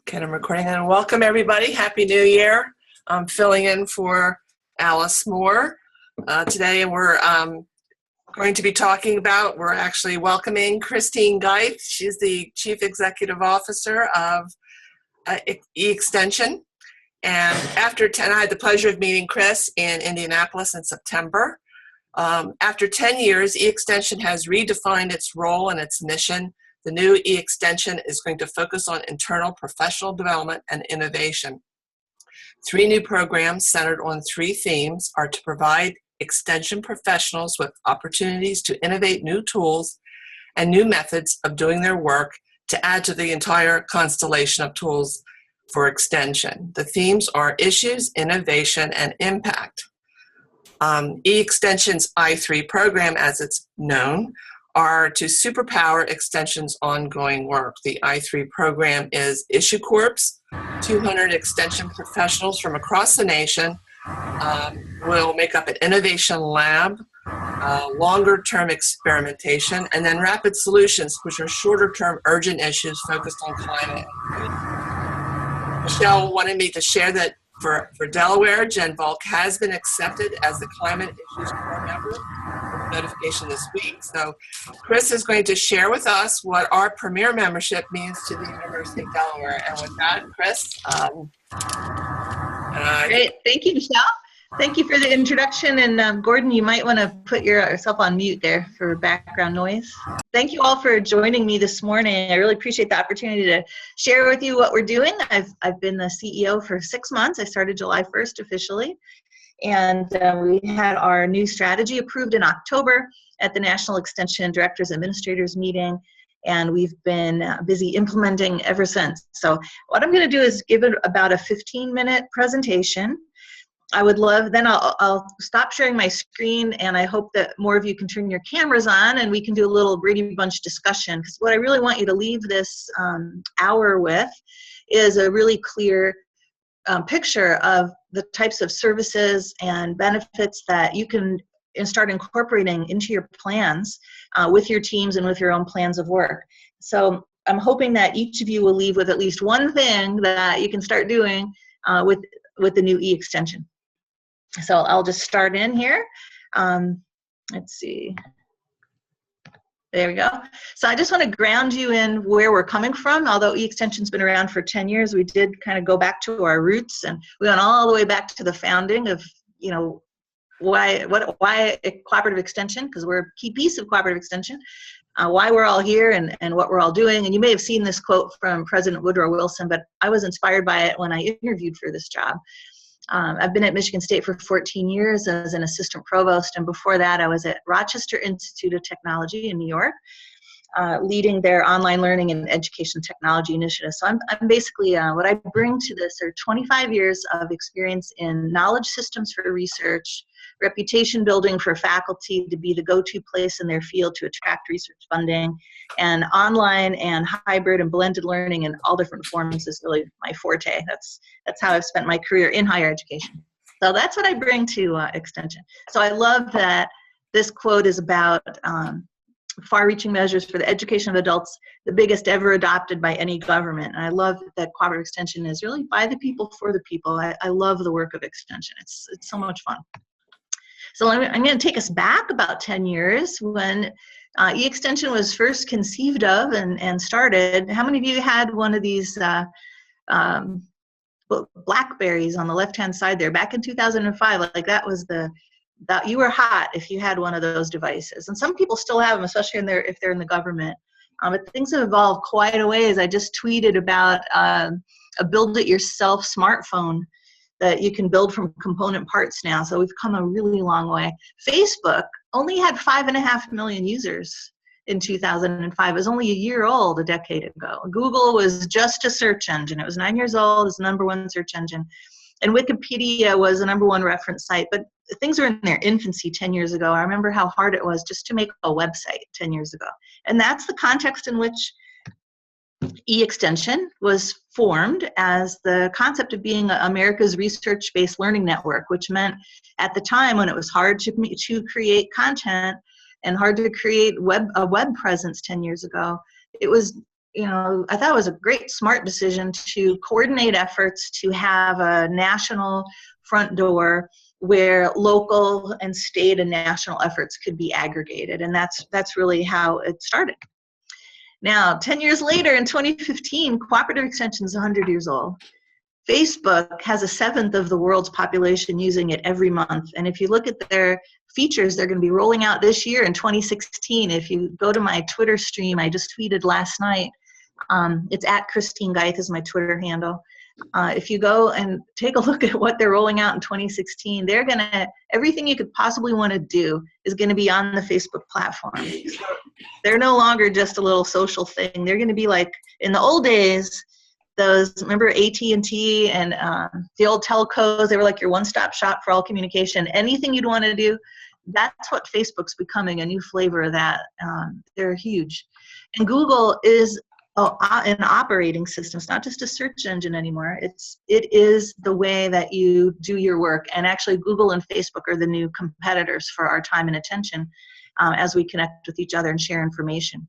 Okay, I'm recording, and welcome everybody. Happy New Year. I'm filling in for Alice Moore. Today we're going to be talking about, we're actually welcoming Christine Geith. She's the Chief Executive Officer of eXtension. And I had the pleasure of meeting Chris in Indianapolis in September. After 10 years, eXtension has redefined its role and its mission. The new eXtension is going to focus on internal professional development and innovation. 3 new programs centered on 3 themes are to provide extension professionals with opportunities to innovate new tools and new methods of doing their work to add to the entire constellation of tools for extension. The themes are issues, innovation, and impact. eXtension's I3 program, as it's known, are to superpower Extension's ongoing work. The I3 program is Issue Corps. 200 extension professionals from across the nation will make up an innovation lab, longer-term experimentation, and then rapid solutions, which are shorter-term urgent issues focused on climate. Michelle wanted me to share that for Delaware, Jen Volk has been accepted as the Climate Issues Core member. Notification this week. So Chris is going to share with us what our premier membership means to the University of Delaware. And with that, Chris. Great. Thank you, Michelle. Thank you for the introduction. And Gordon, you might want to put yourself on mute there for background noise. Thank you all for joining me this morning. I really appreciate the opportunity to share with you what we're doing. I've been the CEO for 6 months. I started July 1st officially. And we had our new strategy approved in October at the National Extension Directors Administrators meeting, and we've been busy implementing ever since. So what I'm going to do is give it about a 15-minute presentation. I would love, then I'll stop sharing my screen, and I hope that more of you can turn your cameras on and we can do a little Brady Bunch discussion, because what I really want you to leave this hour with is a really clear picture of the types of services and benefits that you can start incorporating into your plans with your teams and with your own plans of work. So I'm hoping that each of you will leave with at least one thing that you can start doing with the new eXtension. So I'll just start in here. Let's see. There we go. So I just want to ground you in where we're coming from. Although eXtension's been around for 10 years, we did kind of go back to our roots, and we went all the way back to the founding of, why cooperative extension, because we're a key piece of cooperative extension, why we're all here and what we're all doing. And you may have seen this quote from President Woodrow Wilson, but I was inspired by it when I interviewed for this job. I've been at Michigan State for 14 years as an assistant provost, and before that I was at Rochester Institute of Technology in New York, leading their online learning and education technology initiative. So I'm basically, what I bring to this are 25 years of experience in knowledge systems for research, reputation building for faculty to be the go-to place in their field to attract research funding, and online and hybrid and blended learning in all different forms is really my forte. That's how I've spent my career in higher education. So that's what I bring to Extension. So I love that this quote is about far-reaching measures for the education of adults, the biggest ever adopted by any government. And I love that cooperative extension is really by the people, for the people. I love the work of extension. It's so much fun. So I'm going to take us back about 10 years when eXtension was first conceived of and started. How many of you had one of these Blackberries on the left-hand side there back in 2005? Like that was that you were hot if you had one of those devices. And some people still have them, especially if they're in the government. But things have evolved quite a ways. I just tweeted about a build-it-yourself smartphone that you can build from component parts now. So we've come a really long way. Facebook only had 5.5 million users in 2005. It was only a year old a decade ago. Google was just a search engine. It was 9 years old. It's the #1 search engine. And Wikipedia was the #1 reference site. But things were in their infancy 10 years ago. I remember how hard it was just to make a website 10 years ago. And that's the context in which eXtension was formed, as the concept of being America's research-based learning network, which meant at the time when it was hard to create content and hard to create a web presence 10 years ago, it was I thought it was a great, smart decision to coordinate efforts to have a national front door where local and state and national efforts could be aggregated. And that's really how it started. Now, 10 years later, in 2015, Cooperative Extension is 100 years old. Facebook has a seventh of the world's population using it every month. And if you look at their features, they're going to be rolling out this year in 2016. If you go to my Twitter stream, I just tweeted last night, it's at Christine Geith is my Twitter handle. If you go and take a look at what they're rolling out in 2016, they're going to, everything you could possibly want to do is going to be on the Facebook platform. So they're no longer just a little social thing. They're going to be like, in the old days, those, remember AT&T and the old telcos, they were like your one-stop shop for all communication. Anything you'd want to do, that's what Facebook's becoming, a new flavor of that. They're huge. And Google is an operating system. It's not just a search engine anymore. It is the way that you do your work. And actually, Google and Facebook are the new competitors for our time and attention as we connect with each other and share information.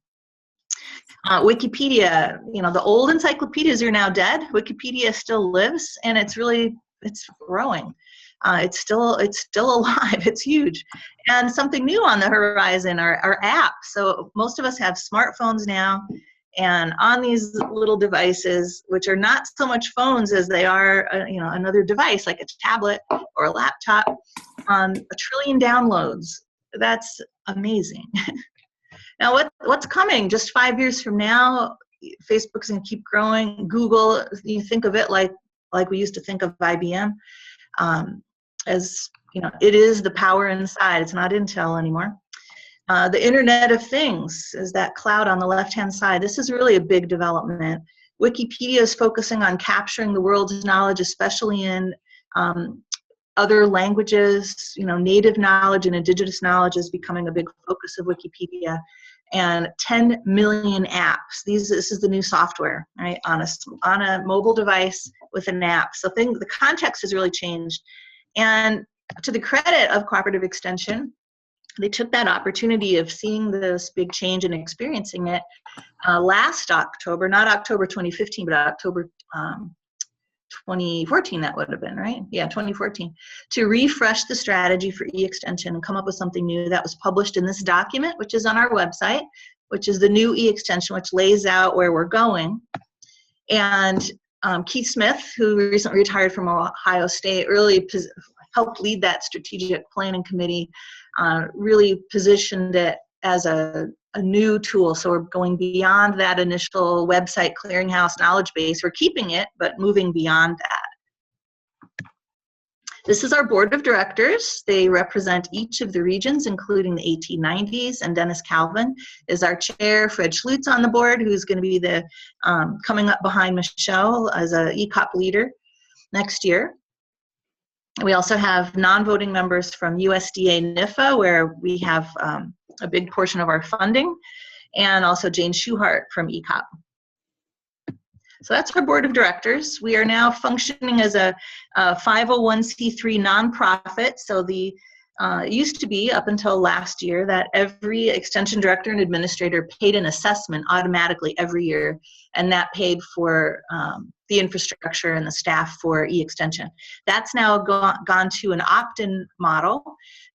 Wikipedia, the old encyclopedias are now dead. Wikipedia still lives, and it's growing. It's still alive. It's huge. And something new on the horizon are apps. So most of us have smartphones now, and on these little devices, which are not so much phones as they are, another device like a tablet or a laptop, 1 trillion downloads. That's amazing. Now, what's coming? Just 5 years from now, Facebook's going to keep growing. Google, you think of it like we used to think of IBM, as it is the power inside. It's not Intel anymore. The Internet of Things is that cloud on the left-hand side. This is really a big development. Wikipedia is focusing on capturing the world's knowledge, especially in other languages. Native knowledge and indigenous knowledge is becoming a big focus of Wikipedia. And 10 million apps. This is the new software, right? On a mobile device with an app. So the context has really changed. And to the credit of Cooperative Extension, they took that opportunity of seeing this big change and experiencing it last October, not October 2015, but October 2014, that would have been, right? Yeah, 2014, to refresh the strategy for eExtension and come up with something new that was published in this document, which is on our website, which is the new eExtension, which lays out where we're going. And Keith Smith, who recently retired from Ohio State, really helped lead that strategic planning committee, really positioned it as a new tool. So we're going beyond that initial website clearinghouse knowledge base. We're keeping it, but moving beyond that. This is our board of directors. They represent each of the regions, including the 1890s, and Dennis Calvin is our chair. Fred Schlutz on the board, who's going to be the coming up behind Michelle as a ECOP leader next year. We also have non-voting members from USDA NIFA, where we have a big portion of our funding, and also Jane Schuhart from ECOP. So that's our board of directors. We are now functioning as a 501c3 nonprofit. So it used to be, up until last year, that every extension director and administrator paid an assessment automatically every year, and that paid for the infrastructure and the staff for eExtension. That's now gone to an opt-in model.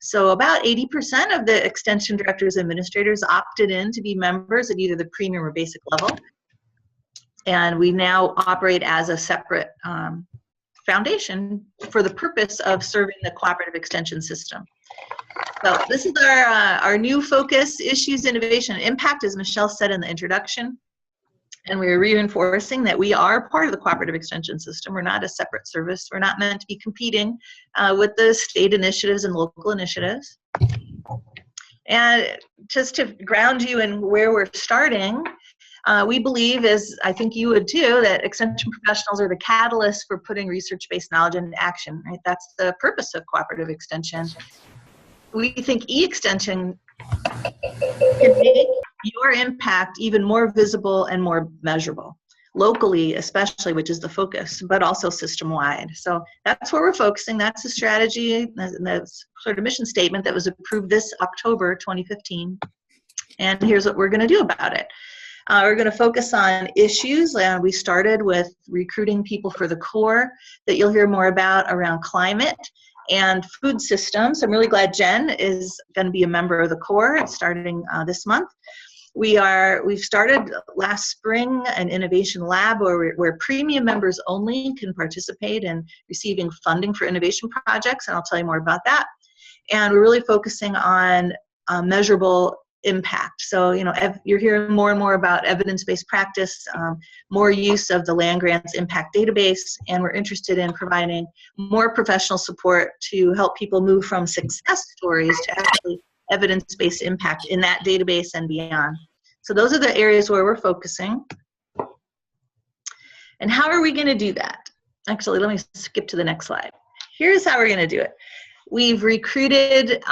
So about 80% of the extension directors and administrators opted in to be members at either the premium or basic level. And we now operate as a separate foundation for the purpose of serving the cooperative extension system. So this is our new focus: issues, innovation, and impact, as Michelle said in the introduction. And we're reinforcing that we are part of the cooperative extension system. We're not a separate service. We're not meant to be competing with the state initiatives and local initiatives. And just to ground you in where we're starting, we believe, as I think you would too, that extension professionals are the catalyst for putting research-based knowledge into action, right? That's the purpose of cooperative extension. We think eExtension can make your impact even more visible and more measurable, locally especially, which is the focus, but also system-wide. So that's where we're focusing. That's the strategy, that's sort of mission statement that was approved this October 2015. And here's what we're going to do about it. We're going to focus on issues. We started with recruiting people for the core that you'll hear more about around climate and food systems. I'm really glad Jen is going to be a member of the core starting this month. We've started last spring an innovation lab where premium members only can participate in receiving funding for innovation projects, and I'll tell you more about that. And we're really focusing on measurable impact. So, you're hearing more and more about evidence-based practice, more use of the land grants impact database, and we're interested in providing more professional support to help people move from success stories to actually evidence-based impact in that database and beyond. So those are the areas where we're focusing. And how are we going to do that? Actually, let me skip to the next slide. Here's how we're going to do it. We've recruited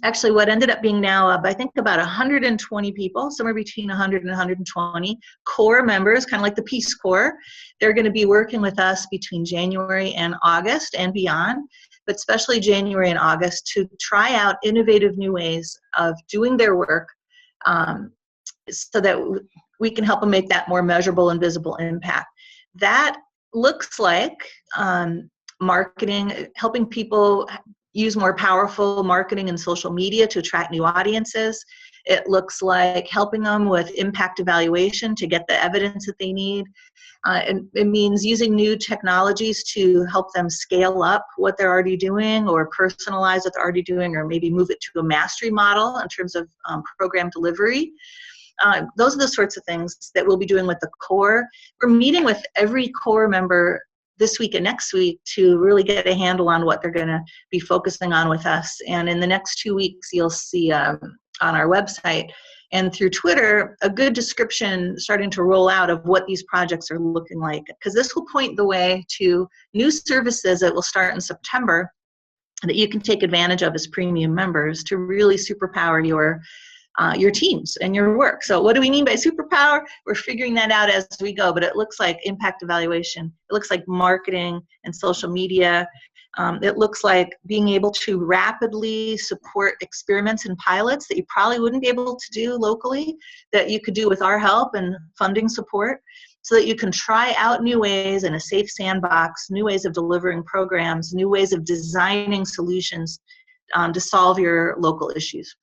actually what ended up being now, I think about 120 people, somewhere between 100 and 120 core members, kind of like the Peace Corps. They're going to be working with us between January and August and beyond, but especially January and August, to try out innovative new ways of doing their work so that we can help them make that more measurable and visible impact. That looks like marketing, helping people use more powerful marketing and social media to attract new audiences. It looks like helping them with impact evaluation to get the evidence that they need. And it means using new technologies to help them scale up what they're already doing or personalize what they're already doing, or maybe move it to a mastery model in terms of program delivery. Those are the sorts of things that we'll be doing with the core. We're meeting with every core member this week and next week to really get a handle on what they're going to be focusing on with us. And in the next 2 weeks, you'll see on our website and through Twitter a good description starting to roll out of what these projects are looking like, because this will point the way to new services that will start in September that you can take advantage of as premium members to really superpower your teams and your work. So what do we mean by superpower? We're figuring that out as we go, but it looks like impact evaluation. It looks like marketing and social media. It looks like being able to rapidly support experiments and pilots that you probably wouldn't be able to do locally, that you could do with our help and funding support, so that you can try out new ways in a safe sandbox, new ways of delivering programs, new ways of designing solutions to solve your local issues.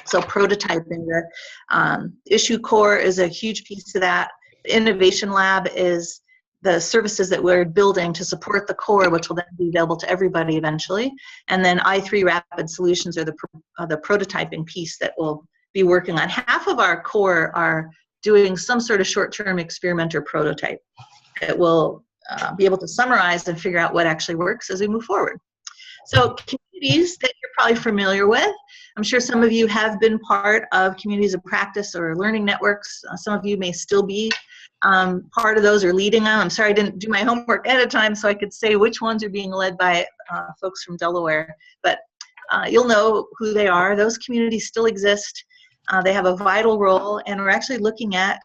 So prototyping, the issue core is a huge piece of that. The innovation lab is the services that we're building to support the core, which will then be available to everybody eventually. And then I3 Rapid Solutions are the prototyping piece that we'll be working on. Half of our core are doing some sort of short-term experiment or prototype that will be able to summarize and figure out what actually works as we move forward. So communities that you're probably familiar with. I'm sure some of you have been part of communities of practice or learning networks. Some of you may still be part of those or leading them. I'm sorry I didn't do my homework ahead of time so I could say which ones are being led by folks from Delaware. But you'll know who they are. Those communities still exist. They have a vital role, and we're actually looking at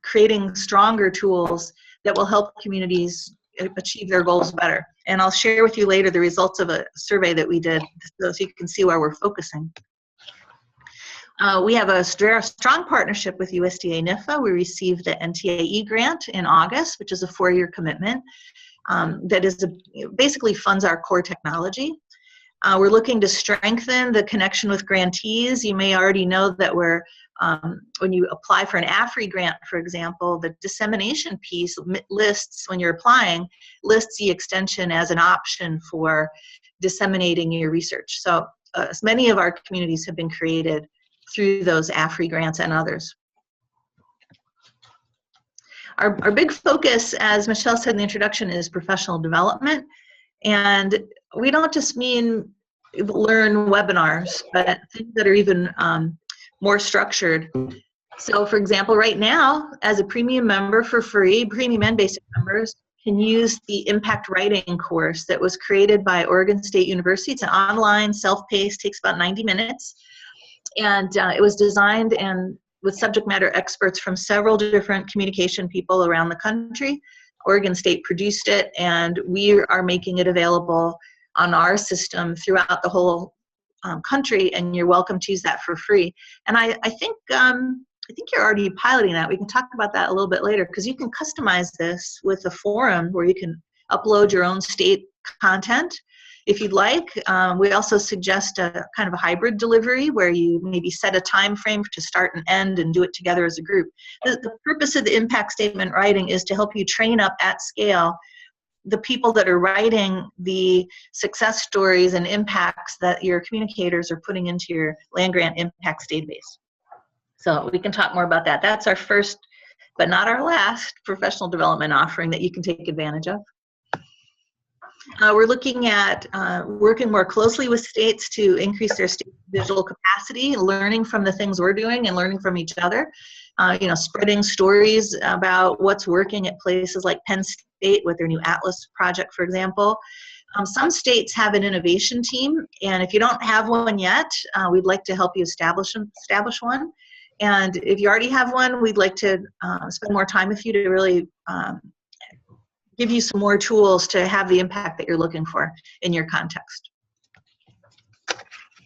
creating stronger tools that will help communities achieve their goals better. And I'll share with you later the results of a survey that we did so you can see where we're focusing. We have a strong partnership with USDA NIFA. We received the NTAE grant in August, which is a 4-year commitment that is basically funds our core technology. We're looking to strengthen the connection with grantees. You may already know that we're, when you apply for an AFRI grant, for example, the dissemination piece lists, when you're applying, lists the extension as an option for disseminating your research. So many of our communities have been created through those AFRI grants and others. Our big focus, as Michelle said in the introduction, is professional development. And we don't just mean learn webinars, but things that are even more structured. So for example, right now, as a premium member for free, premium and basic members can use the Impact Writing course that was created by Oregon State University. It's an online, self-paced, takes about 90 minutes. And it was designed and with subject matter experts from several different communication people around the country. Oregon State produced it, and we are making it available on our system throughout the whole country, and you're welcome to use that for free. And I think I think you're already piloting that. We can talk about that a little bit later, because you can customize this with a forum where you can upload your own state content if you'd like. We also suggest a kind of a hybrid delivery where you maybe set a time frame to start and end and do it together as a group. The purpose of the impact statement writing is to help you train up at scale the people that are writing the success stories and impacts that your communicators are putting into your land-grant impacts database. So we can talk more about that. That's our first, but not our last, professional development offering that you can take advantage of. We're looking at working more closely with states to increase their state digital capacity, learning from the things we're doing and learning from each other. Spreading stories about what's working at places like Penn State with their new Atlas project, for example. Some states have an innovation team, and if you don't have one yet, we'd like to help you establish one. And if you already have one, we'd like to spend more time with you to really give you some more tools to have the impact that you're looking for in your context.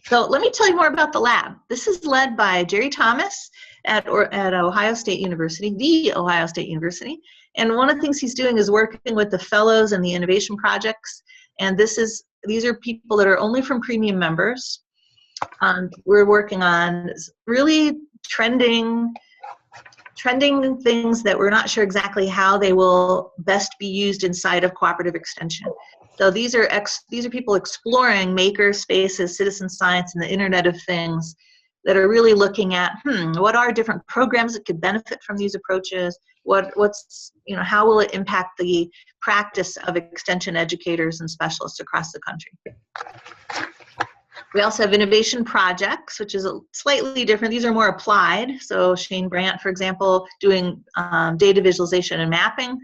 So let me tell you more about the lab. This is led by Jerry Thomas at Ohio State University, the Ohio State University. And one of the things he's doing is working with the fellows and the innovation projects. And these are people that are only from premium members. We're working on really trending things that we're not sure exactly how they will best be used inside of cooperative extension. So these are people exploring maker spaces, citizen science, and the Internet of Things that are really looking at what are different programs that could benefit from these approaches. How will it impact the practice of extension educators and specialists across the country? We also have innovation projects, which is slightly different. These are more applied. So Shane Brandt, for example, doing data visualization and mapping.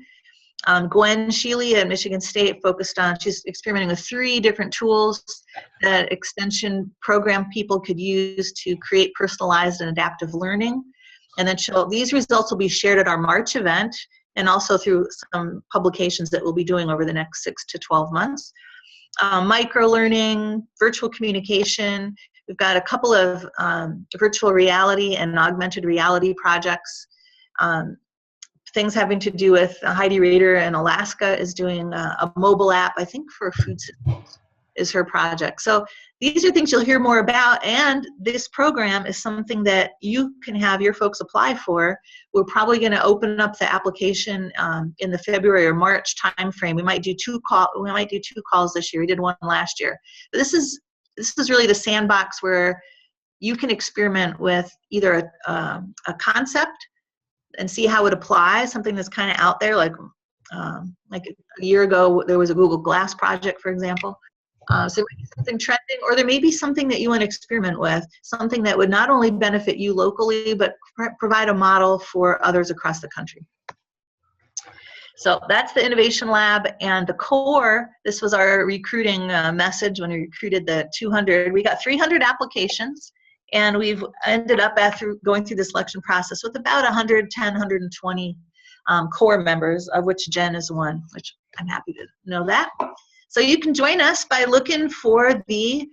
Gwen Sheely at Michigan State she's experimenting with 3 different tools that extension program people could use to create personalized and adaptive learning. And then these results will be shared at our March event and also through some publications that we'll be doing over the next 6 to 12 months. Micro-learning, virtual communication. We've got a couple of virtual reality and augmented reality projects. Things having to do with Heidi Rader in Alaska is doing a mobile app, I think for food systems is her project. So these are things you'll hear more about, and this program is something that you can have your folks apply for. We're probably going to open up the application in the February or March timeframe. We might do 2 calls this year. We did one last year. But this is really the sandbox where you can experiment with either a concept and see how it applies, something that's kind of out there, like a year ago there was a Google Glass project, for example. So maybe something trending, or there may be something that you want to experiment with, something that would not only benefit you locally, but provide a model for others across the country. So that's the Innovation Lab. And the core, this was our recruiting message when we recruited the 200. We got 300 applications, and we've ended up after going through the selection process with about 110, 120 core members, of which Jen is one, which I'm happy to know that. So you can join us by looking for the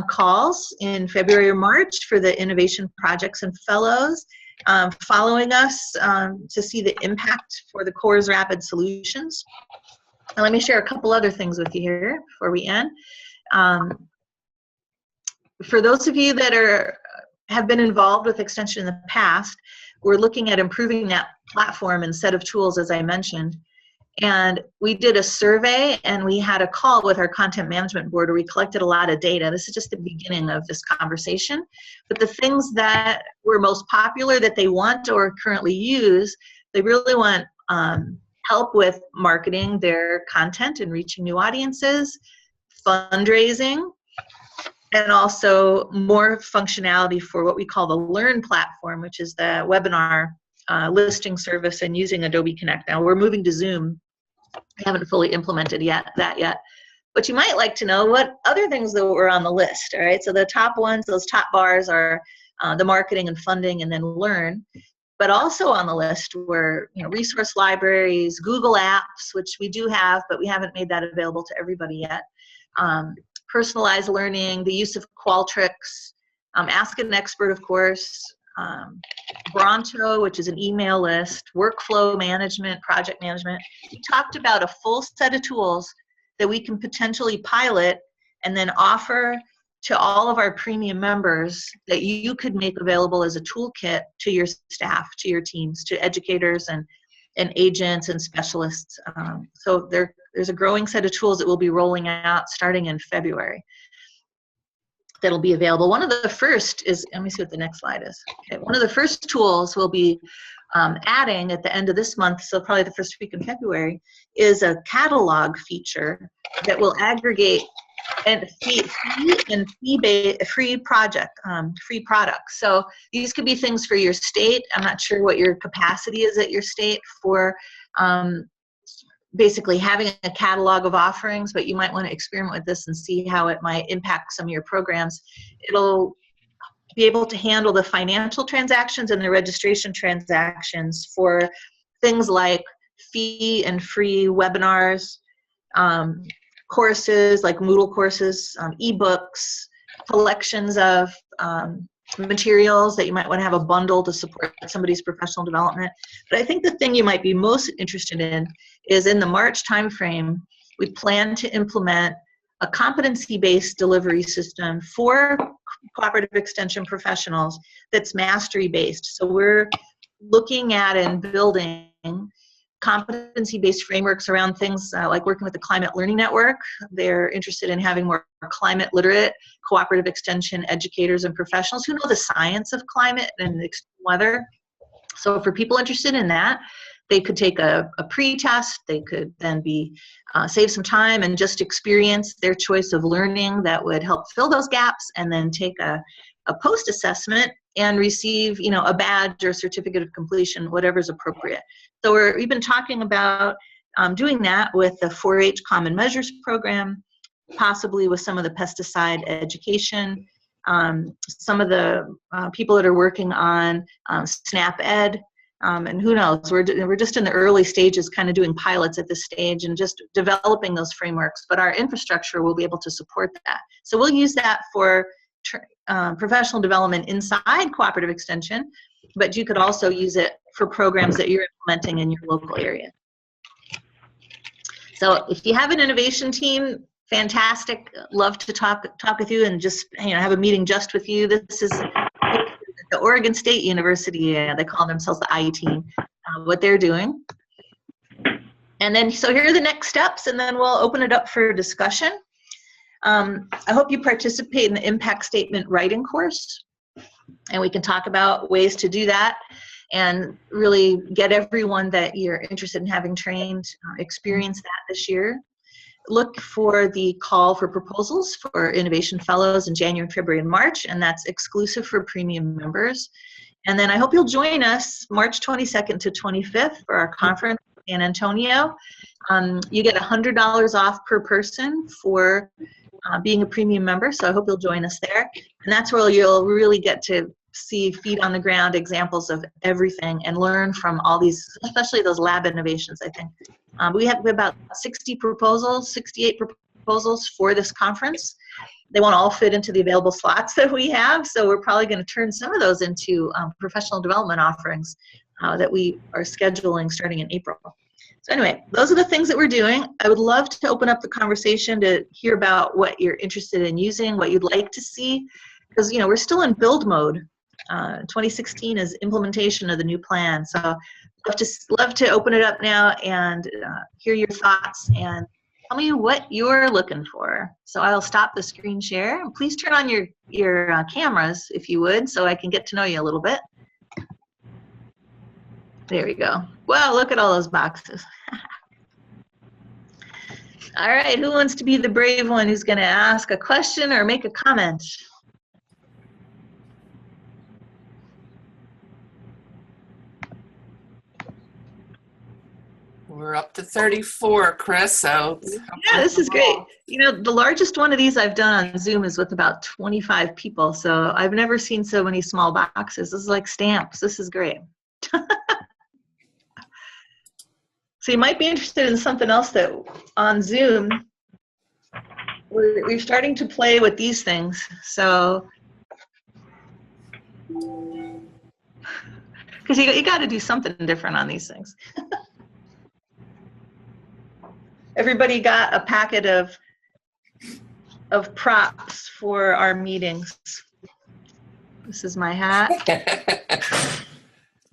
calls in February or March for the innovation projects and fellows, following us to see the impact for the CORE's rapid solutions. And let me share a couple other things with you here before we end. For those of you that have been involved with Extension in the past, we're looking at improving that platform and set of tools, as I mentioned. And we did a survey, and we had a call with our content management board where we collected a lot of data. This is just the beginning of this conversation. But the things that were most popular that they want or currently use, they really want help with marketing their content and reaching new audiences, fundraising, and also more functionality for what we call the Learn platform, which is the webinar listing service and using Adobe Connect. Now we're moving to Zoom. We haven't fully implemented that yet. But you might like to know what other things that were on the list, all right? So the top ones, those top bars are the marketing and funding, and then Learn. But also on the list were resource libraries, Google Apps, which we do have, but we haven't made that available to everybody yet. Personalized learning, the use of Qualtrics, Ask an Expert, of course, Bronto, which is an email list, workflow management, project management. We talked about a full set of tools that we can potentially pilot and then offer to all of our premium members that you could make available as a toolkit to your staff, to your teams, to educators and agents and specialists. So there's a growing set of tools that we'll be rolling out starting in February that'll be available. One of the first is, let me see what the next slide is. Okay, one of the first tools we'll be adding at the end of this month, so probably the first week in February, is a catalog feature that will aggregate and free products. So these could be things for your state. I'm not sure what your capacity is at your state for basically having a catalog of offerings, but you might want to experiment with this and see how it might impact some of your programs. It'll be able to handle the financial transactions and the registration transactions for things like fee and free webinars, courses like Moodle courses, ebooks, collections of materials that you might want to have a bundle to support somebody's professional development. But I think the thing you might be most interested in is in the March timeframe, we plan to implement a competency-based delivery system for cooperative extension professionals that's mastery-based. So we're looking at and building competency-based frameworks around things like working with the Climate Learning Network. They're interested in having more climate literate cooperative extension educators and professionals who know the science of climate and extreme weather. So for people interested in that, they could take a pre-test. They could then be save some time and just experience their choice of learning that would help fill those gaps, and then take a post-assessment and receive, a badge or certificate of completion, whatever's appropriate. So we've been talking about doing that with the 4-H Common Measures program, possibly with some of the pesticide education, some of the people that are working on SNAP Ed, and who knows, we're just in the early stages, kind of doing pilots at this stage and just developing those frameworks, but our infrastructure will be able to support that. So we'll use that for professional development inside cooperative extension, but you could also use it for programs that you're implementing in your local area. So if you have an innovation team, fantastic. Love to talk with you and just have a meeting just with you. This is the Oregon State University. They call themselves the IE team. What they're doing, and then so here are the next steps, and then we'll open it up for discussion. I hope you participate in the impact statement writing course, and we can talk about ways to do that and really get everyone that you're interested in having trained experience that this year. Look for the call for proposals for Innovation Fellows in January, February, and March, and that's exclusive for premium members. And then I hope you'll join us March 22nd to 25th for our conference in San Antonio. You get $100 off per person for being a premium member, so I hope you'll join us there. And that's where you'll really get to see feet on the ground examples of everything and learn from all these, especially those lab innovations, I think. We have about 68 proposals for this conference. They won't all fit into the available slots that we have, so we're probably going to turn some of those into professional development offerings that we are scheduling starting in April. So anyway, those are the things that we're doing. I would love to open up the conversation to hear about what you're interested in using, what you'd like to see, because we're still in build mode. 2016 is implementation of the new plan. So love to open it up now and hear your thoughts and tell me what you're looking for. So I'll stop the screen share. Please turn on your cameras if you would, so I can get to know you a little bit. There we go. Wow, look at all those boxes. All right, who wants to be the brave one who's going to ask a question or make a comment? We're up to 34, Chris, so. Yeah, this is great. The largest one of these I've done on Zoom is with about 25 people, so I've never seen so many small boxes. This is like stamps. This is great. So you might be interested in something else that on Zoom, we're starting to play with these things. So Because you got to do something different on these things. Everybody got a packet of props for our meetings. This is my hat.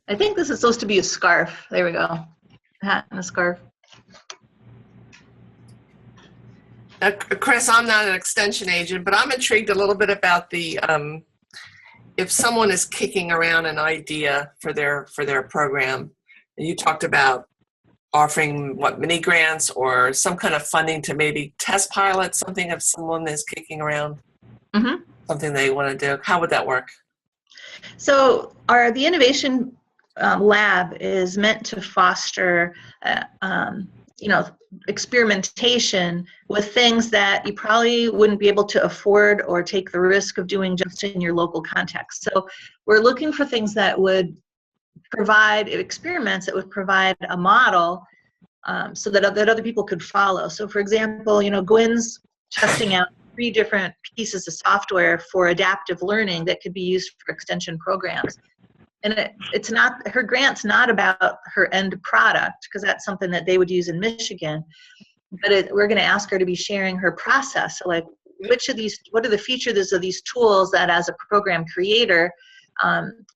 I think this is supposed to be a scarf. There we go. Hat and a scarf. Chris, I'm not an extension agent, but I'm intrigued a little bit about the if someone is kicking around an idea for their program, and you talked about offering mini grants or some kind of funding to maybe test pilot something if someone is kicking around something they want to do. How would that work? So the innovation lab is meant to foster experimentation with things that you probably wouldn't be able to afford or take the risk of doing just in your local context. So we're looking for things that would provide experiments that would provide a model so that other people could follow. So for example, Gwen's testing out 3 different pieces of software for adaptive learning that could be used for extension programs. And it's not, her grant's not about her end product, because that's something that they would use in Michigan. But we're going to ask her to be sharing her process. So like, what are the features of these tools that as a program creator,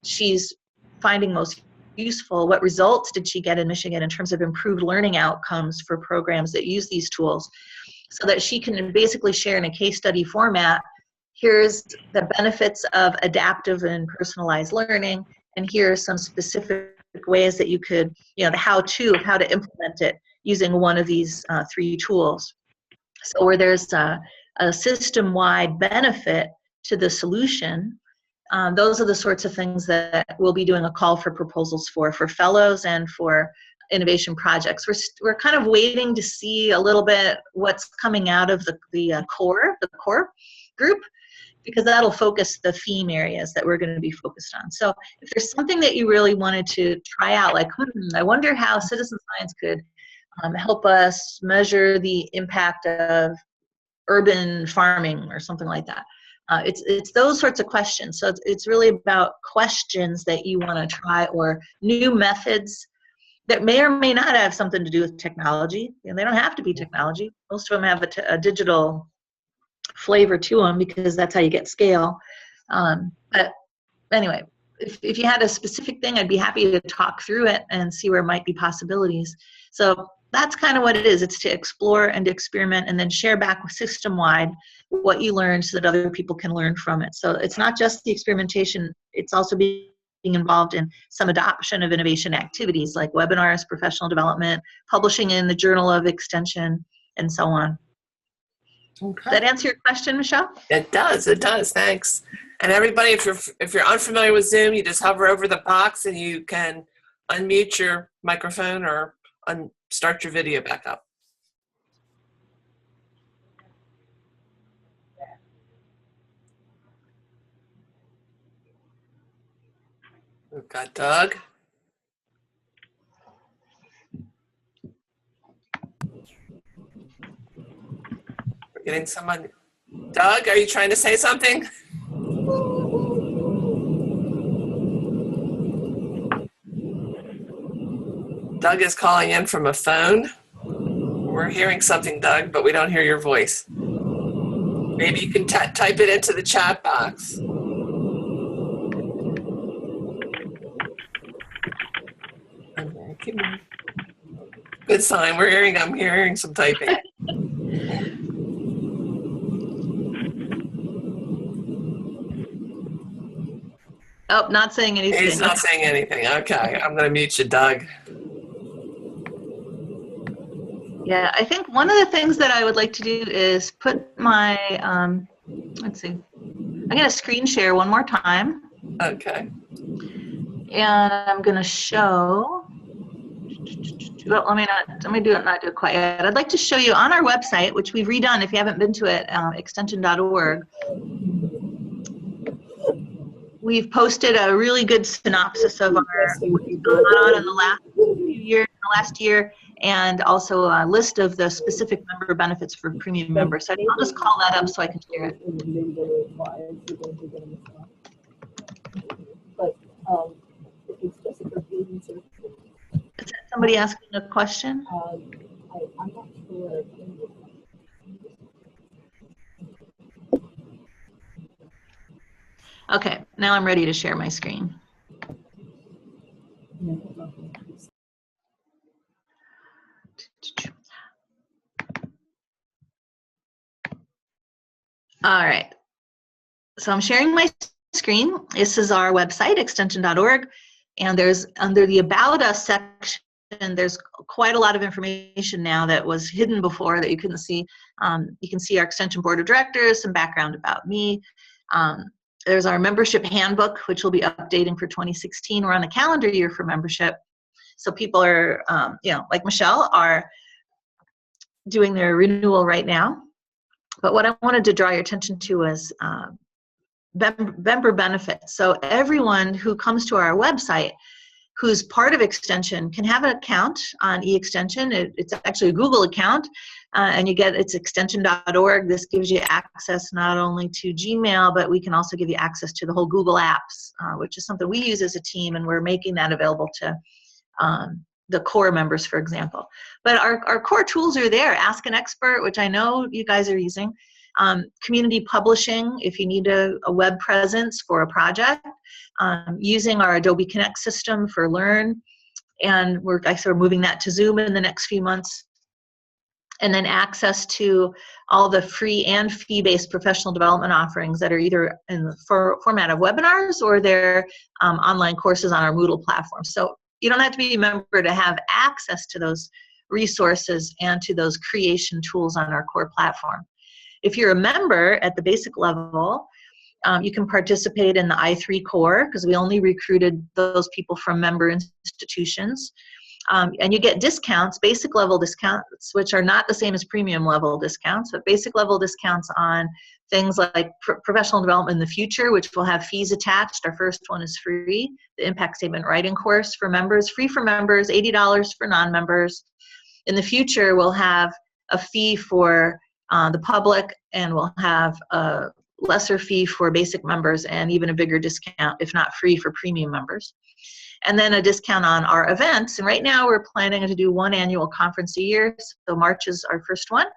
she's finding most useful? What results did she get in Michigan in terms of improved learning outcomes for programs that use these tools? So that she can basically share in a case study format, here's the benefits of adaptive and personalized learning, and here are some specific ways that you could, the how to implement it using one of these 3 tools. So where there's a system-wide benefit to the solution, those are the sorts of things that we'll be doing a call for proposals for fellows and for innovation projects. We're kind of waiting to see a little bit what's coming out of the core group, because that'll focus the theme areas that we're going to be focused on. So if there's something that you really wanted to try out, like, I wonder how citizen science could help us measure the impact of urban farming or something like that. It's those sorts of questions. So it's really about questions that you want to try, or new methods that may or may not have something to do with technology. They don't have to be technology. Most of them have a digital flavor to them, because that's how you get scale. But anyway, if you had a specific thing, I'd be happy to talk through it and see where might be possibilities. So that's kind of what it is. It's to explore and to experiment, and then share back system-wide what you learned so that other people can learn from it. So it's not just the experimentation, it's also being involved in some adoption of innovation activities like webinars, professional development, publishing in the Journal of Extension, and so on. Okay. Does that answer your question, Michelle? It does. Thanks. And everybody, if you're unfamiliar with Zoom, you just hover over the box and you can unmute your microphone or start your video back up. We've got Doug. We're getting someone. Doug, are you trying to say something? Doug is calling in from a phone. We're hearing something, Doug, but we don't hear your voice. Maybe you can type it into the chat box. Good sign. I'm hearing some typing. Oh, not saying anything. He's not saying anything. Okay, I'm going to mute you, Doug. Yeah, I think one of the things that I would like to do is put my, let's see, I'm going to screen share one more time. Okay. And I'm going to show, well, let me do it, not do it quite yet. I'd like to show you on our website, which we've redone if you haven't been to it, extension.org. We've posted a really good synopsis of what's going on in the last year, and also a list of the specific member benefits for premium members. So I'll just call that up so I can share it. But Is that somebody asking a question? I'm not sure. Okay, now I'm ready to share my screen. All right, so I'm sharing my screen. This is our website, extension.org, and there's under the About Us section, there's quite a lot of information now that was hidden before that you couldn't see. You can see our Extension Board of Directors, some background about me. There's our membership handbook, which will be updating for 2016. We're on a calendar year for membership. So people are, like Michelle, are doing their renewal right now. But what I wanted to draw your attention to was member benefits. So everyone who comes to our website who's part of Extension can have an account on eExtension. It's actually a Google account, and you get it's extension.org. This gives you access not only to Gmail, but we can also give you access to the whole Google Apps, which is something we use as a team, and we're making that available to the core members, for example. But our core tools are there. Ask an Expert, which I know you guys are using. Community publishing, if you need a web presence for a project. Using our Adobe Connect system for Learn. And we're moving that to Zoom in the next few months. And then access to all the free and fee-based professional development offerings that are either in the format of webinars or they're online courses on our Moodle platform. So you don't have to be a member to have access to those resources and to those creation tools on our core platform. If you're a member at the basic level, you can participate in the i3 core because we only recruited those people from member institutions. And you get discounts, basic level discounts, which are not the same as premium level discounts, but basic level discounts on things like professional development in the future, which will have fees attached. Our first one is free. The impact statement writing course for members, free for members, $80 for non-members. In the future, we'll have a fee for the public, and we'll have a lesser fee for basic members and even a bigger discount, if not free, for premium members. And then a discount on our events. And right now we're planning to do one annual conference a year. So March is our first one.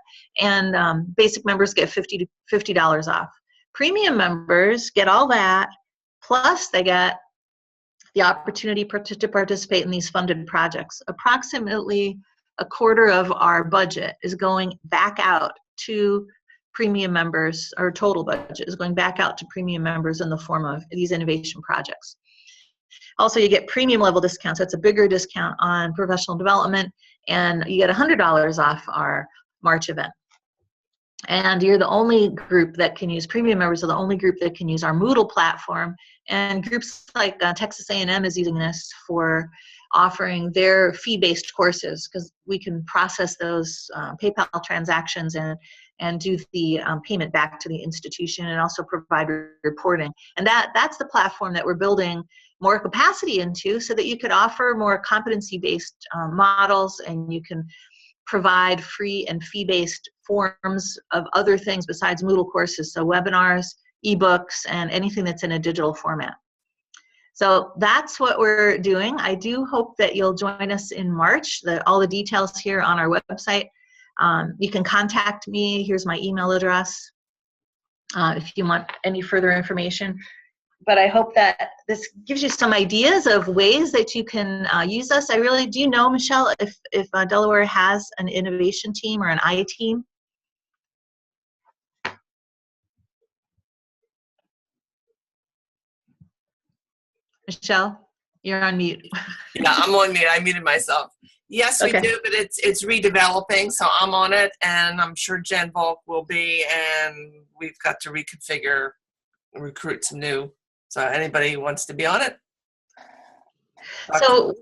And basic members get $50 off. Premium members get all that, plus they get the opportunity to participate in these funded projects. Approximately a quarter of our budget is going back out to premium members. Our total budget is going back out to premium members in the form of these innovation projects. Also, you get premium level discounts. That's a bigger discount on professional development, and you get $100 off our March event. And you're the only group that can use, premium members are the only group that can use our Moodle platform, and groups like Texas A&M is using this for offering their fee-based courses because we can process those PayPal transactions and do the payment back to the institution and also provide reporting. And that's the platform that we're building more capacity into so that you could offer more competency-based models, and you can provide free and fee-based forms of other things besides Moodle courses, so webinars, ebooks, and anything that's in a digital format. So that's what we're doing. I do hope that you'll join us in March. All the details here on our website. You can contact me. Here's my email address if you want any further information. But I hope that this gives you some ideas of ways that you can use us. Do you know, Michelle, if Delaware has an innovation team or an I team? Michelle, you're on mute. Yeah, I'm on mute. I muted myself. Yes, we do, but it's redeveloping, so I'm on it, and I'm sure Jen Volk will be, and we've got to reconfigure, recruit some new. So anybody who wants to be on it. So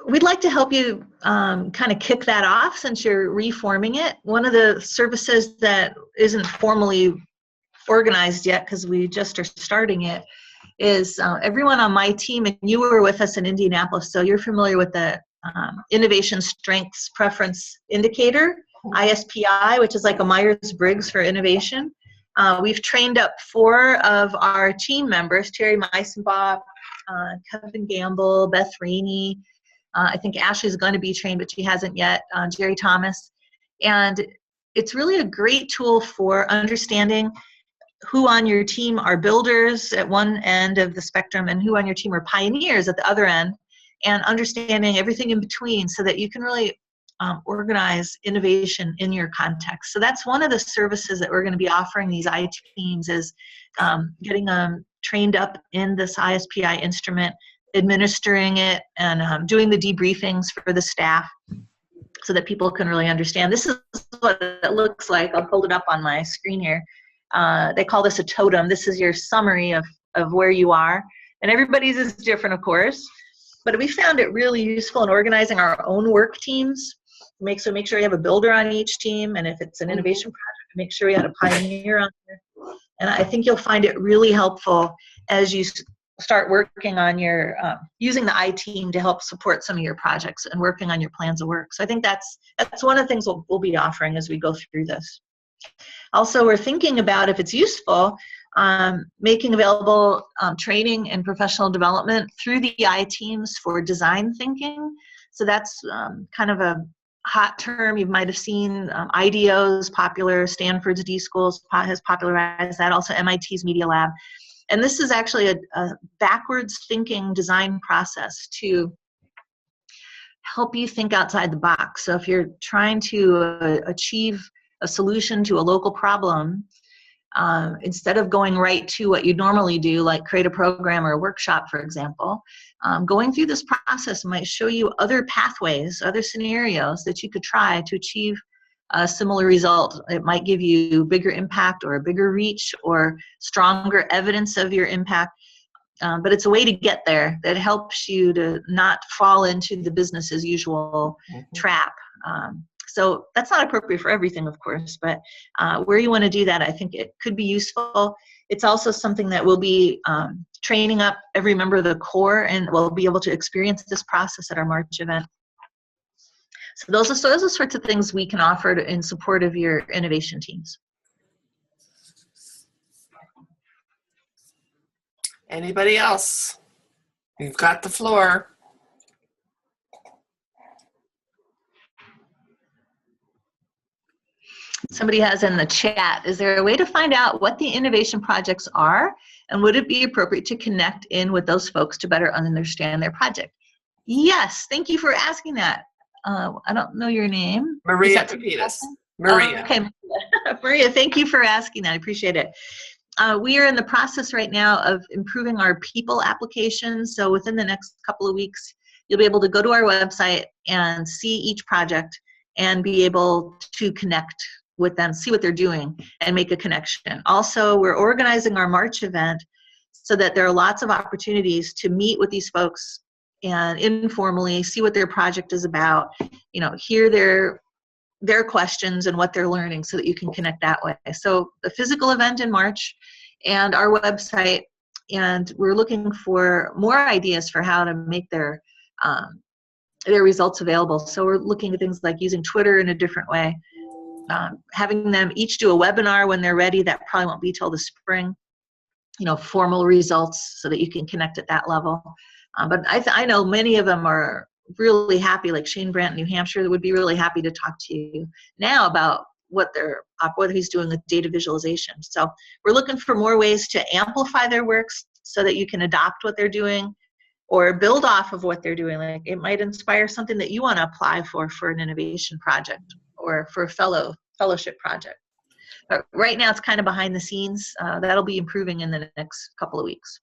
we'd like to help you kind of kick that off since you're reforming it. One of the services that isn't formally organized yet because we just are starting it is everyone on my team, and you were with us in Indianapolis, so you're familiar with the Innovation Strengths Preference Indicator, ISPI, which is like a Myers-Briggs for innovation. We've trained up 4 of our team members, Terry Meisenbach, Kevin Gamble, Beth Rainey. I think Ashley's going to be trained, but she hasn't yet. Jerry Thomas. And it's really a great tool for understanding who on your team are builders at one end of the spectrum and who on your team are pioneers at the other end, and understanding everything in between so that you can really organize innovation in your context. So that's one of the services that we're going to be offering these I-teams, is getting them trained up in this ISPI instrument, administering it, and doing the debriefings for the staff so that people can really understand. This is what it looks like. I'll hold it up on my screen here. They call this a totem. This is your summary of where you are. And everybody's is different, of course. But we found it really useful in organizing our own work teams. Make sure you have a builder on each team. And if it's an innovation project, make sure you have a pioneer on there. And I think you'll find it really helpful as you start working on your, using the I-team to help support some of your projects and working on your plans of work. So I think that's one of the things we'll be offering as we go through this. Also, we're thinking about, if it's useful, making available training and professional development through the I-teams for design thinking. So that's kind of a hot term you might have seen. IDEO's popular, Stanford's D-Schools has popularized that, also MIT's Media Lab. And this is actually a backwards thinking design process to help you think outside the box. So if you're trying to achieve a solution to a local problem, instead of going right to what you normally do, like create a program or a workshop, for example, going through this process might show you other pathways, other scenarios that you could try to achieve a similar result. It might give you bigger impact or a bigger reach or stronger evidence of your impact. But it's a way to get there that helps you to not fall into the business as usual trap. So that's not appropriate for everything, of course, but where you want to do that, I think it could be useful. It's also something that we'll be training up every member of the core, and we'll be able to experience this process at our March event. So those are the sorts of things we can offer in support of your innovation teams. Anybody else? You've got the floor. Somebody has in the chat, is there a way to find out what the innovation projects are, and would it be appropriate to connect in with those folks to better understand their project? Yes, thank you for asking that. I don't know your name. Maria Pepitas. Maria. Okay, Maria, thank you for asking that. I appreciate it. We are in the process right now of improving our people application. So within the next couple of weeks, you'll be able to go to our website and see each project and be able to connect with them, see what they're doing, and make a connection. Also, we're organizing our March event so that there are lots of opportunities to meet with these folks and informally see what their project is about, hear their questions and what they're learning so that you can connect that way. So the physical event in March and our website, and we're looking for more ideas for how to make their results available. So we're looking at things like using Twitter in a different way, having them each do a webinar when they're ready. That probably won't be till the spring, formal results so that you can connect at that level. But I know many of them are really happy, like Shane Brandt, New Hampshire, would be really happy to talk to you now about what he's doing with data visualization. So we're looking for more ways to amplify their works so that you can adopt what they're doing or build off of what they're doing. Like it might inspire something that you want to apply for an innovation project or for a fellowship project. But right now it's kind of behind the scenes. That'll be improving in the next couple of weeks.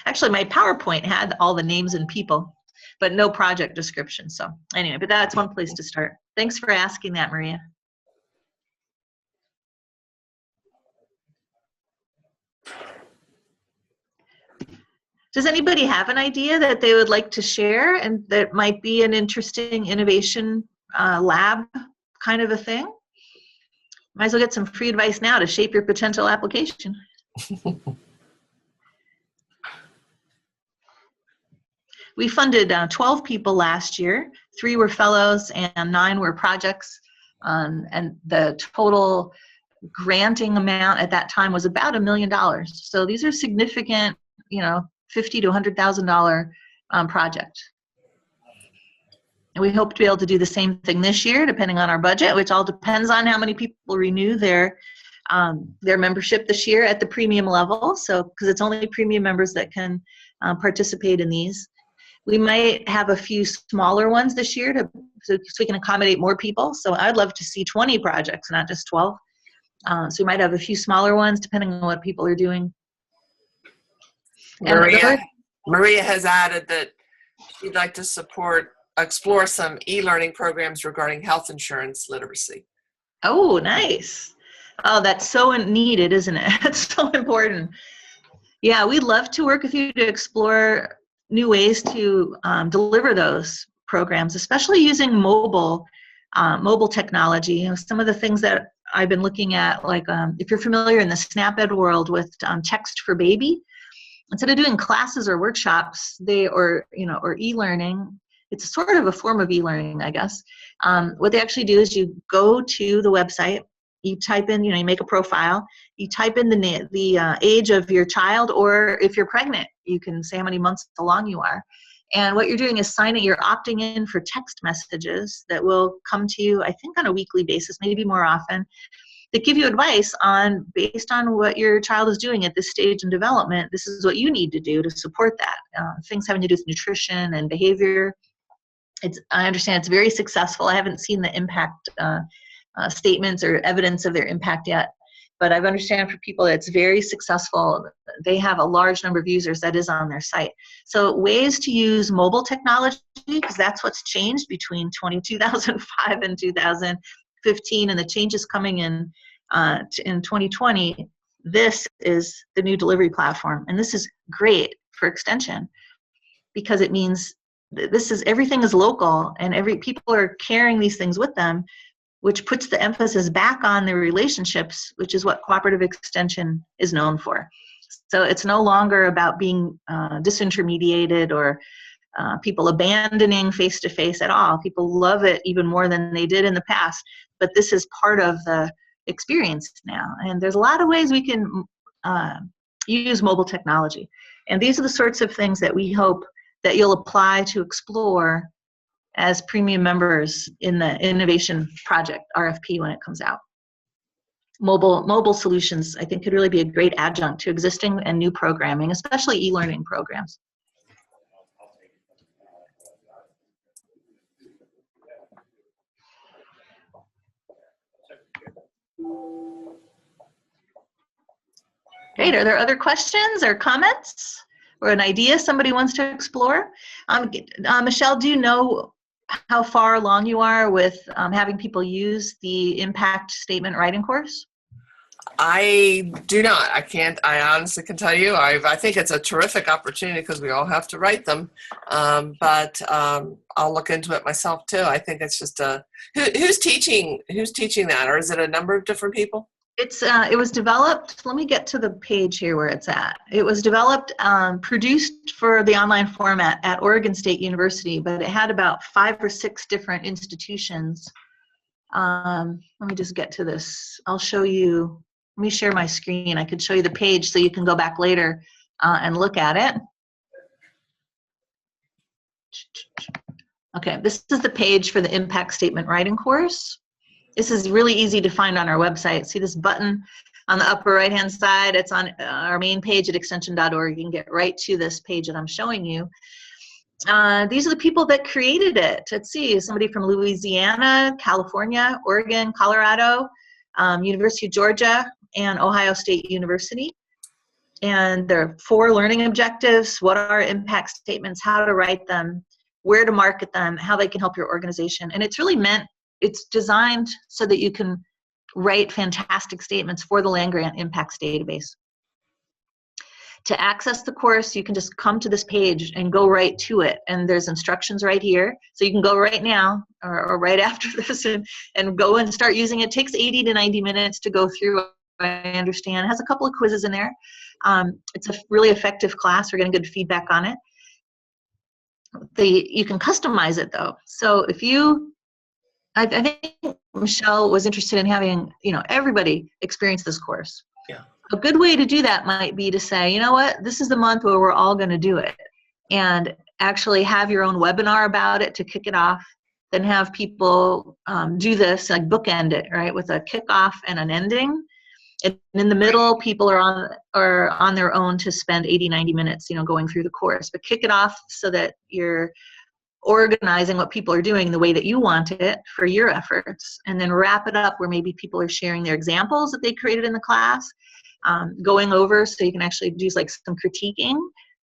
Actually, my PowerPoint had all the names and people, but no project description. So anyway, but that's one place to start. Thanks for asking that, Maria. Does anybody have an idea that they would like to share and that might be an interesting innovation lab kind of a thing? Might as well get some free advice now to shape your potential application. We funded 12 people last year. 3 were fellows and 9 were projects. And the total granting amount at that time was about $1 million. So these are significant, $50,000 to $100,000 project. And we hope to be able to do the same thing this year, depending on our budget, which all depends on how many people renew their membership this year at the premium level. So, because it's only premium members that can participate in these. We might have a few smaller ones this year so we can accommodate more people. So I'd love to see 20 projects, not just 12. So we might have a few smaller ones depending on what people are doing. Maria has added that she'd like to explore some e-learning programs regarding health insurance literacy. Oh, nice. Oh, that's so needed, isn't it? It's so important. Yeah, we'd love to work with you to explore new ways to deliver those programs, especially using mobile technology. Some of the things that I've been looking at, like if you're familiar in the SnapEd world with Text for Baby, instead of doing classes or workshops, or e-learning, it's sort of a form of e-learning, I guess. What they actually do is you go to the website, you type in, you make a profile, you type in the age of your child, or if you're pregnant, you can say how many months along you are. And what you're doing is you're opting in for text messages that will come to you, I think, on a weekly basis, maybe more often, that give you advice based on what your child is doing at this stage in development. This is what you need to do to support that. Things having to do with nutrition and behavior. I understand it's very successful. I haven't seen the impact statements or evidence of their impact yet, but I understand for people that it's very successful. They have a large number of users that is on their site. So ways to use mobile technology, because that's what's changed between 2005 and 2015, and the changes coming in 2020. This is the new delivery platform, and this is great for extension because it means everything is local, and people are carrying these things with them, which puts the emphasis back on their relationships, which is what cooperative extension is known for. So it's no longer about being disintermediated or people abandoning face-to-face at all. People love it even more than they did in the past, but this is part of the experience now. And there's a lot of ways we can use mobile technology. And these are the sorts of things that we hope that you'll apply to explore as premium members in the Innovation Project RFP when it comes out. Mobile solutions, I think, could really be a great adjunct to existing and new programming, especially e-learning programs. Great. Are there other questions or comments or an idea somebody wants to explore? Michelle, do you know how far along you are with having people use the impact statement writing course? I do not. I honestly can tell you, I think it's a terrific opportunity because we all have to write them. But I'll look into it myself too. I think it's just who's teaching that, or is it a number of different people? It was developed, let me get to the page here where it's at. It was developed, produced for the online format at Oregon State University, but it had about 5 or 6 different institutions. Let me just get to this. I'll show you, let me share my screen. I could show you the page so you can go back later and look at it. Okay, this is the page for the impact statement writing course. This is really easy to find on our website. See this button on the upper right-hand side? It's on our main page at extension.org. You can get right to this page that I'm showing you. These are the people that created it. Let's see, somebody from Louisiana, California, Oregon, Colorado, University of Georgia, and Ohio State University. And there are 4 learning objectives. What are impact statements, how to write them, where to market them, how they can help your organization. And it's really it's designed so that you can write fantastic statements for the land-grant impacts database. To access the course, you can just come to this page and go right to it. And there's instructions right here. So you can go right now or right after this and go and start using it. It takes 80 to 90 minutes to go through, I understand. It has a couple of quizzes in there. It's a really effective class. We're getting good feedback on it. You can customize it though. So if you I think Michelle was interested in having, everybody experience this course. Yeah. A good way to do that might be to say, you know what, this is the month where we're all going to do it. And actually have your own webinar about it to kick it off. Then have people do this, like bookend it, right, with a kickoff and an ending. And in the middle, people are on their own to spend 80, 90 minutes, going through the course. But kick it off so that you're organizing what people are doing the way that you want it for your efforts, and then wrap it up where maybe people are sharing their examples that they created in the class, going over so you can actually do like some critiquing,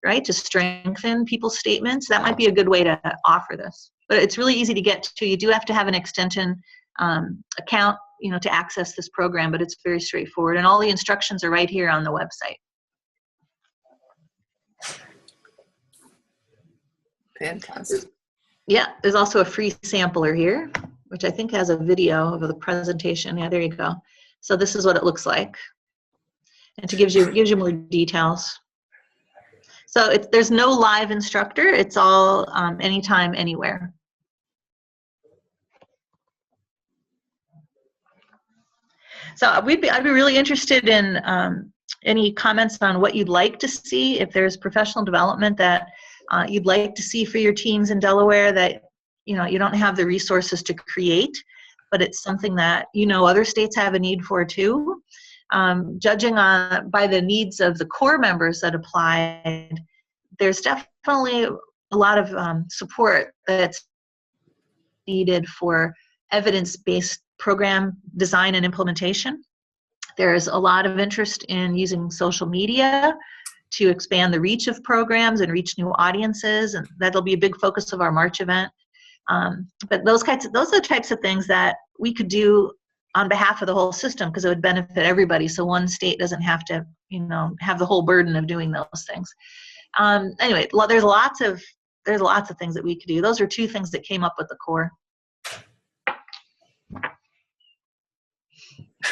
right, to strengthen people's statements. That might be a good way to offer this. But it's really easy to get to. You do have to have an extension account, to access this program, but it's very straightforward. And all the instructions are right here on the website. Fantastic. Yeah, there's also a free sampler here, which I think has a video of the presentation. Yeah, there you go. So this is what it looks like. And it gives you more details. So there's no live instructor. It's all anytime, anywhere. So I'd be really interested in any comments on what you'd like to see. If there's professional development that you'd like to see for your teams in Delaware that you don't have the resources to create, but it's something that other states have a need for too. Judging by the needs of the core members that applied, there's definitely a lot of support that's needed for evidence-based program design and implementation. There's a lot of interest in using social media to expand the reach of programs and reach new audiences, and that'll be a big focus of our March event. But those are the types of things that we could do on behalf of the whole system, because it would benefit everybody. So one state doesn't have to, have the whole burden of doing those things. Anyway, there's lots of things that we could do. Those are two things that came up with the core.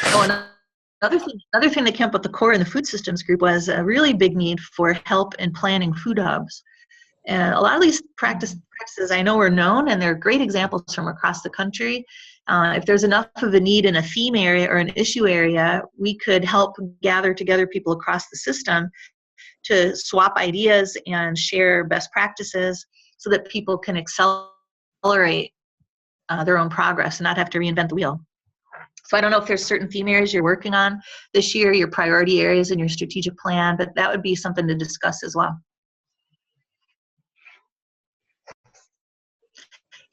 Oh, another thing that came up with the core in the food systems group was a really big need for help in planning food hubs. And a lot of these practices I know are known, and they're great examples from across the country. If there's enough of a need in a theme area or an issue area, we could help gather together people across the system to swap ideas and share best practices so that people can accelerate their own progress and not have to reinvent the wheel. So I don't know if there's certain theme areas you're working on this year, your priority areas in your strategic plan, but that would be something to discuss as well.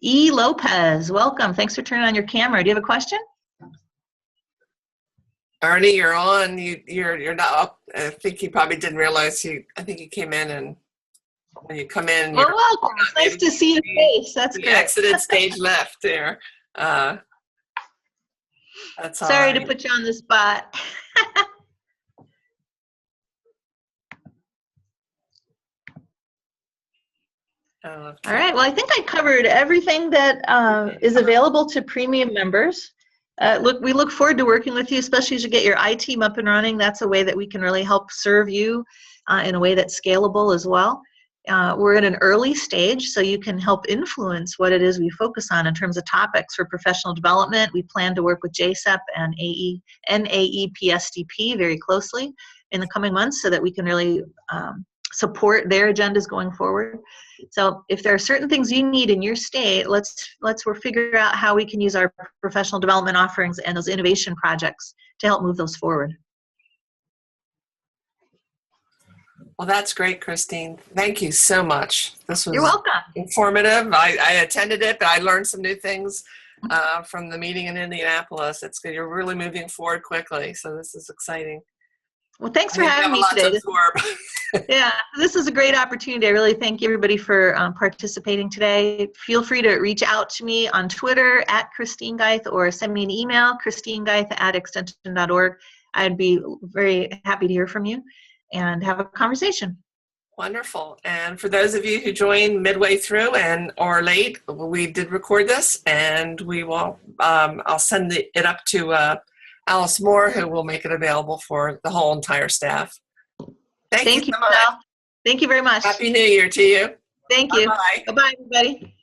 E. Lopez, welcome. Thanks for turning on your camera. Do you have a question? Arnie, you're on. You're not up. I think you probably didn't realize I think you came in, and when you come in, well, welcome. It's nice to see your face. That's great. Exited stage left there. That's all Sorry right. to put you on the spot. All right. Well, I think I covered everything that is available to premium members. We look forward to working with you, especially as you get your iTeam up and running. That's a way that we can really help serve you in a way that's scalable as well. We're in an early stage, so you can help influence what it is we focus on in terms of topics for professional development. We plan to work with JSEP and NAEPSDP very closely in the coming months so that we can really support their agendas going forward. So if there are certain things you need in your state, let's figure out how we can use our professional development offerings and those innovation projects to help move those forward. Well, that's great, Christine. Thank you so much. This was You're welcome. Informative. I attended it, but I learned some new things from the meeting in Indianapolis. It's good. You're really moving forward quickly, so this is exciting. Well, thanks for having me today. Yeah, this is a great opportunity. I really thank everybody for participating today. Feel free to reach out to me on Twitter at Christine Geith, or send me an email, christinegeith@extension.org. I'd be very happy to hear from you and have a conversation. Wonderful. And for those of you who joined midway through or late, we did record this, and we will. I'll send it up to Alice Moore, who will make it available for the whole entire staff. Thank you so much. Thank you very much. Happy New Year to you. Thank you. Bye-bye. Bye-bye, everybody.